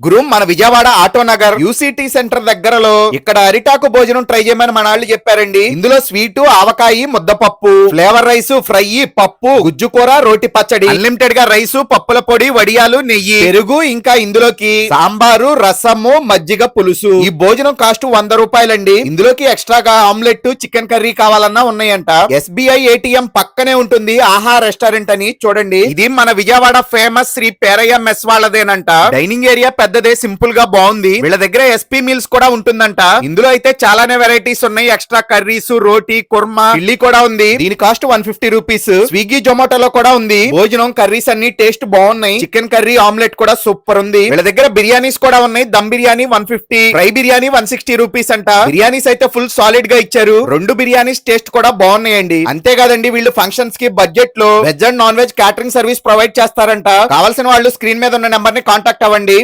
గురు మన Vijayawada auto Nagar uCT centre దగ్గరలో ఇక్కడ అరిటాకు భోజనం ట్రై చేయమని మన వాళ్ళు చెప్పారండి. ఇందులో స్వీటు ఆవకాయి ముద్దపప్పు ఫ్లేవర్ రైస్ ఫ్రై పప్పు గుజ్జు కూర రోటి పచ్చడి అన్లిమిటెడ్ గా రైసు పప్పుల పొడి వడియాలు నెయ్యి పెరుగు ఇంకా ఇందులోకి సాంబారు రసము మజ్జిగ పులుసు. ఈ భోజనం కాస్ట్ 100 రూపాయలండి. ఇందులోకి ఎక్స్ట్రాగా ఆమ్లెట్ చికెన్ కర్రీ కావాలన్నా ఉన్నాయంట. SBI ATM పక్కనే ఉంటుంది ఆహా రెస్టారెంట్ అని చూడండి. ఇది మన విజయవాడ ఫేమస్ శ్రీ పేరయ్య మెస్ వాళ్ళదేనంట. డైనింగ్ ఏరియా పెద్దదే సింపుల్ గా బాగుంది. వీళ్ళ దగ్గర SP మీల్స్ కూడా ఉంటుందంట. ఇందులో అయితే చాలానే వెరైటీస్ ఉన్నాయి. ఎక్స్ట్రా కర్రీస్ రోటీ కుర్మా ఇడ్లీ కూడా ఉంది. దీని కాస్ట్ 150 రూపీస్. స్విగ్గీ జొమాటోలో కూడా ఉంది. భోజనం కర్రీస్ అన్ని టేస్ట్ బాగున్నాయి. చికెన్ కర్రీ ఆమ్లెట్ కూడా సూపర్ ఉంది. వీళ్ళ దగ్గర బిర్యానీస్ కూడా ఉన్నాయి. దమ్ బిర్యానీ 150 ఫ్రై బిర్యానీ 160 రూపీస్ అంట. బిర్యానీస్ అయితే ఫుల్ సాలిడ్ గా ఇచ్చారు. 2 బిర్యానీస్ టేస్ట్ కూడా బాగున్నాయండి. అంతేకాదండి వీళ్ళు ఫంక్షన్స్ కి బడ్జెట్ లో veg and non veg catering service provide చేస్తారంట. కావాల్సిన వాళ్ళు స్క్రీన్ మీద ఉన్న నెంబర్ ని కాంటాక్ట్ అవ్వండి.